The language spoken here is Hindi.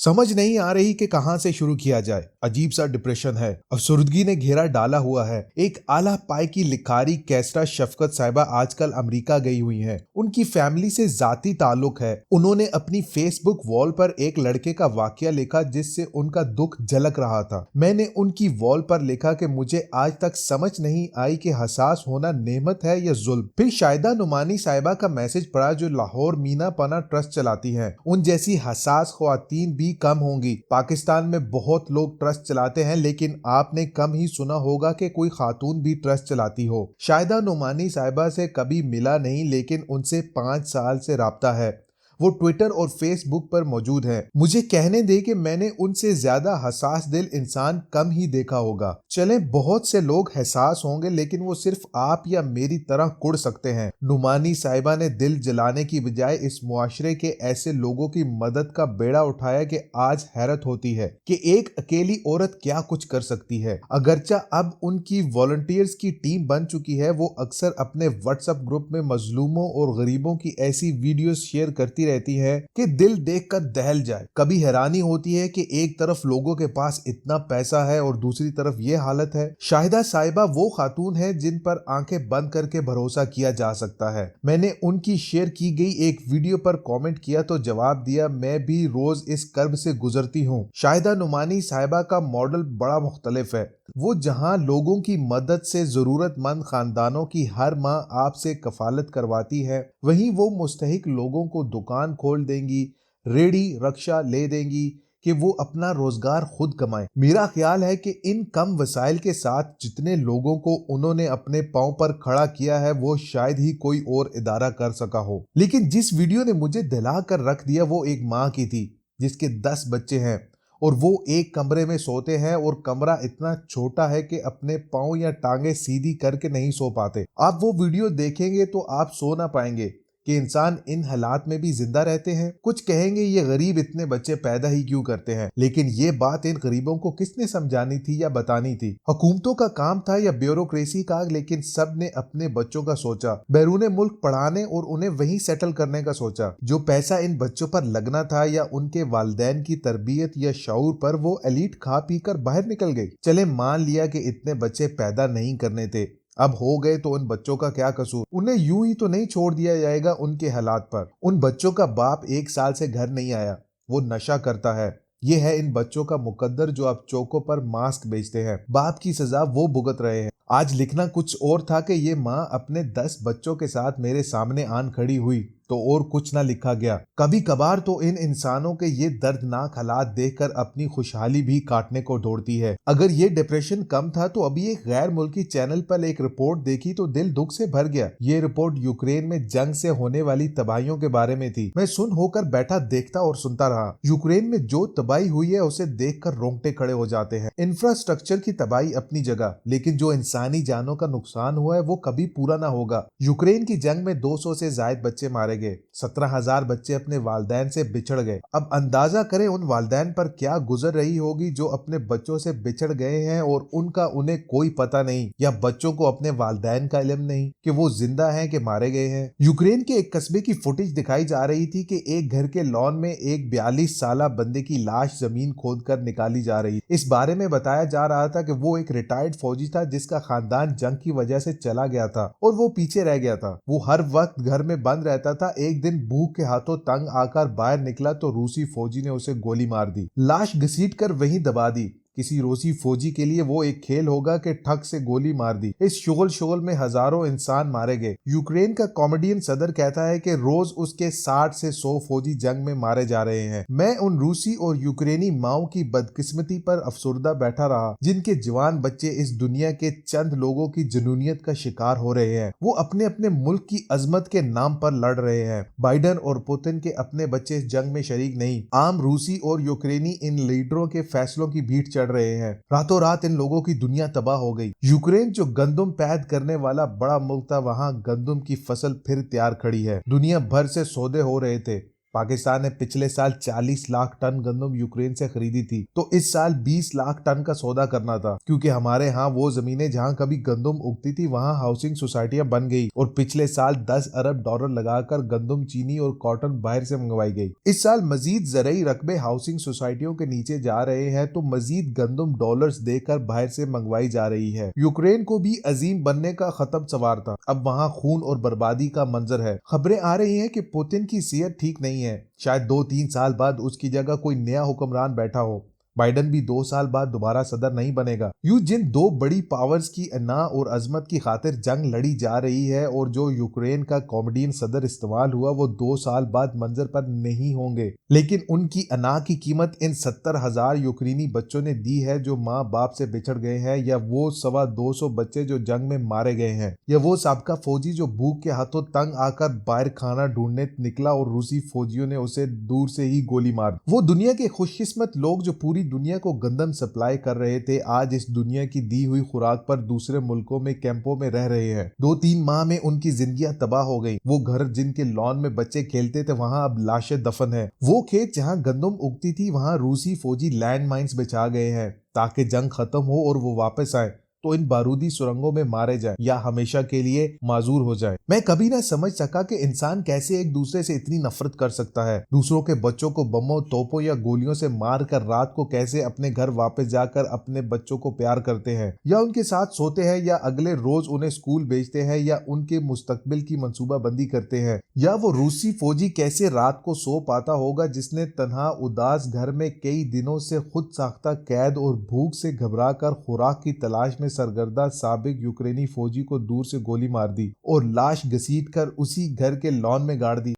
समझ नहीं आ रही कि कहां से शुरू किया जाए। अजीब सा डिप्रेशन है, अफसुर्दगी ने घेरा डाला हुआ है। एक आला पाई की लिखारी कैसरा शफकत साहिबा आजकल अमेरिका गई हुई हैं। उनकी फैमिली से जाती ताल्लुक है। उन्होंने अपनी फेसबुक वॉल पर एक लड़के का वाकया लिखा जिससे उनका दुख झलक रहा था। मैंने उनकी वॉल पर लिखा कि मुझे आज तक समझ नहीं आई कि हसास होना नेमत है या जुल्म। फिर शाहिदा नुमानी साहिबा का मैसेज पढ़ा जो लाहौर मीना पना ट्रस्ट चलाती हैं। उन जैसी हसास ख्वातीन भी कम होंगी। पाकिस्तान में बहुत लोग ट्रस्ट चलाते हैं, लेकिन आपने कम ही सुना होगा कि कोई खातून भी ट्रस्ट चलाती हो। शाहिदा नुमानी साहिबा से कभी मिला नहीं, लेकिन उनसे 5 साल से राब्ता है। वो ट्विटर और फेसबुक पर मौजूद है। मुझे कहने दे कि मैंने उनसे ज्यादा हसास दिल इंसान कम ही देखा होगा। चले बहुत से लोग हसास होंगे, लेकिन वो सिर्फ आप या मेरी तरह कुड़ सकते हैं। नुमानी साहिबा ने दिल जलाने की बजाय इस मुआशरे के ऐसे लोगों की मदद का बेड़ा उठाया कि आज हैरत होती है कि एक अकेली औरत क्या कुछ कर सकती है। अगरचा अब उनकी वॉलंटियर्स की टीम बन चुकी है, वो अक्सर अपने व्हाट्सएप ग्रुप में मजलूमों और गरीबों की ऐसी वीडियोस शेयर करती रहती है कि दिल देखकर दहल जाए। कभी हैरानी होती है कि एक तरफ लोगों के पास इतना पैसा है और दूसरी तरफ ये हालत है। शाहिदा साहिबा वो खातून है जिन पर आंखें बंद करके भरोसा किया जा सकता है। मैंने उनकी शेयर की गई एक वीडियो पर कमेंट किया तो जवाब दिया, मैं भी रोज इस कर्ब से गुजरती हूँ। शाहिदा नुमानी साहिबा का मॉडल बड़ा मुख्तलिफ है। वो जहां लोगों की मदद से जरूरतमंद खानदानों की हर माह आपसे कफालत करवाती है, वहीं वो मुस्तहिक लोगों को दुकान खोल देंगी, रेडी रक्षा ले देंगी कि वो अपना रोजगार खुद कमाएं। मेरा ख्याल है कि इन कम वसाइल के साथ जितने लोगों को उन्होंने अपने पांव पर खड़ा किया है, वो शायद ही कोई और इदारा कर सका हो। लेकिन जिस वीडियो ने मुझे दिला कर रख दिया वो एक माँ की थी जिसके 10 बच्चे हैं और वो एक कमरे में सोते हैं और कमरा इतना छोटा है कि अपने पांव या टांगे सीधी करके नहीं सो पाते। आप वो वीडियो देखेंगे तो आप सो ना पाएंगे कि इंसान इन हालात में भी जिंदा रहते हैं। कुछ कहेंगे ये गरीब इतने बच्चे पैदा ही क्यों करते हैं, लेकिन ये बात इन गरीबों को किसने समझानी थी या बतानी थी? हुकूमतों का काम था या ब्यूरोक्रेसी का? लेकिन सब ने अपने बच्चों का सोचा, बैरून मुल्क पढ़ाने और उन्हें वहीं सेटल करने का सोचा। जो पैसा इन बच्चों पर लगना था या उनके वालिदैन की तरबियत या शऊर पर, वो एलीट खा पी कर बाहर निकल गई। चले मान लिया कि इतने बच्चे पैदा नहीं करने थे, अब हो गए तो उन बच्चों का क्या कसूर? उन्हें यूं ही तो नहीं छोड़ दिया जाएगा उनके हालात पर। उन बच्चों का बाप 1 साल से घर नहीं आया, वो नशा करता है। ये है इन बच्चों का मुकद्दर जो अब चौकों पर मास्क बेचते हैं। बाप की सजा वो भुगत रहे हैं। आज लिखना कुछ और था कि ये माँ अपने 10 बच्चों के साथ मेरे सामने आन खड़ी हुई तो और कुछ ना लिखा गया। कभी कभार तो इन इंसानों के ये दर्दनाक हालात देखकर अपनी खुशहाली भी काटने को दौड़ती है। अगर ये डिप्रेशन कम था तो अभी एक गैर मुल्की चैनल पर एक रिपोर्ट देखी तो दिल दुख से भर गया। ये रिपोर्ट यूक्रेन में जंग से होने वाली तबाहियों के बारे में थी। मैं सुन होकर बैठा देखता और सुनता रहा। यूक्रेन में जो तबाही हुई है उसे देखकर रोंगटे खड़े हो जाते हैं। इंफ्रास्ट्रक्चर की तबाही अपनी जगह, लेकिन जो इंसानी जानों का नुकसान हुआ है वो कभी पूरा ना होगा। यूक्रेन की जंग में 200 से ज्यादा बच्चे मारे गए। 17,000 बच्चे अपने वालिदैन से बिछड़ गए। अब अंदाजा करें उन वालिदैन पर क्या गुजर रही होगी जो अपने बच्चों से बिछड़ गए हैं और उनका उन्हें कोई पता नहीं, या बच्चों को अपने वालिदैन का इल्म नहीं कि वो जिंदा हैं कि मारे गए हैं। यूक्रेन के एक कस्बे की फुटेज दिखाई जा रही थी कि एक घर के लॉन में एक 42 साला बंदे की लाश जमीन खोद कर निकाली जा रही। इस बारे में बताया जा रहा था कि वो एक रिटायर्ड फौजी था जिसका खानदान जंग की वजह से चला गया था और वो पीछे रह गया था। वो हर वक्त घर में बंद रहता था। एक दिन भूख के हाथों तंग आकर बाहर निकला तो रूसी फौजी ने उसे गोली मार दी। लाश घसीट कर वहीं दबा दी। किसी रूसी फौजी के लिए वो एक खेल होगा कि ठग से गोली मार दी। इस शोल में हजारों इंसान मारे गए। यूक्रेन का कॉमेडियन सदर कहता है कि रोज उसके 60 से 100 फौजी जंग में मारे जा रहे हैं। मैं उन रूसी और यूक्रेनी माओ की बदकिस्मती पर अफसुर्दा बैठा रहा जिनके जवान बच्चे इस दुनिया के चंद लोगों की जुनूनियत का शिकार हो रहे हैं। वो अपने अपने मुल्क की अजमत के नाम पर लड़ रहे हैं। बाइडन और पुतिन के अपने बच्चे इस जंग में शरीक नहीं। आम रूसी और यूक्रेनी इन लीडरों के फैसलों की भीड़ चढ़ रहे हैं। रातों रात इन लोगों की दुनिया तबाह हो गई। यूक्रेन जो गंदुम पैदा करने वाला बड़ा मुल्क था, वहां गंदुम की फसल फिर तैयार खड़ी है। दुनिया भर से सौदे हो रहे थे। पाकिस्तान ने पिछले साल 40 लाख टन गंदम यूक्रेन से खरीदी थी, तो इस साल 20 लाख टन का सौदा करना था, क्योंकि हमारे यहाँ वो जमीनें जहाँ कभी गंदम उगती थी वहाँ हाउसिंग सोसाइटियां बन गई और पिछले साल 10 अरब डॉलर लगाकर गंदम, चीनी और कॉटन बाहर से मंगवाई गई। इस साल मजीद ज़रूरी रकबे हाउसिंग सोसाइटियों के नीचे जा रहे हैं, तो मजीद गंदम डॉलर्स देकर बाहर से मंगवाई जा रही है। यूक्रेन को भी अजीम बनने का खत्म सवार था, अब वहाँ खून और बर्बादी का मंजर है। खबरें आ रही हैं कि पुतिन की सेहत ठीक नहीं है, शायद 2-3 साल बाद उसकी जगह कोई नया हुक्मरान बैठा हो। बाइडन भी 2 साल बाद दोबारा सदर नहीं बनेगा। यूं जिन दो बड़ी पावर्स की अना और अजमत की खातिर जंग लड़ी जा रही है और जो यूक्रेन का कॉमेडियन सदर इस्तेमाल हुआ, वो 2 साल बाद मंजर पर नहीं होंगे, लेकिन उनकी अना की कीमत इन 70,000 यूक्रेनी बच्चों ने दी है जो माँ बाप से बिछड़ गए हैं, या वो 225 बच्चे जो जंग में मारे गए हैं, या वो साबका फौजी जो भूख के हाथों तंग आकर बाहर खाना ढूंढने निकला और रूसी फौजियों ने उसे दूर से ही गोली मार। वो दुनिया के खुशकिस्मत लोग जो पूरी दुनिया को गंदम सप्लाई कर रहे थे, आज इस दुनिया की दी हुई खुराक पर दूसरे मुल्कों में कैंपों में रह रहे हैं। 2-3 माह में उनकी जिंदगियां तबाह हो गई। वो घर जिनके लॉन में बच्चे खेलते थे वहां अब लाशें दफन है। वो खेत जहां गंदम उगती थी वहां रूसी फौजी लैंड माइंस बिछा गए हैं ताकि जंग खत्म हो और वो वापस आए तो इन बारूदी सुरंगों में मारे जाएं या हमेशा के लिए माजूर हो जाएं। मैं कभी ना समझ सका कि इंसान कैसे एक दूसरे से इतनी नफरत कर सकता है। दूसरों के बच्चों को बमों, तोपों या गोलियों से मार कर रात को कैसे अपने घर वापस जाकर अपने बच्चों को प्यार करते हैं, या उनके साथ सोते हैं, या अगले रोज उन्हें स्कूल भेजते हैं, या उनके मुस्तकबिल की मंसूबाबंदी करते हैं। या वो रूसी फौजी कैसे रात को सो पाता होगा जिसने तन्हा उदास घर में कई दिनों से खुद साख्ता कैद और भूख से घबरा कर खुराक की तलाश में सरगर्दा साबिक यूक्रेनी फौजी को दूर से गोली मार दी और लाश घसीट कर उसी घर के लॉन में गाड़ दी।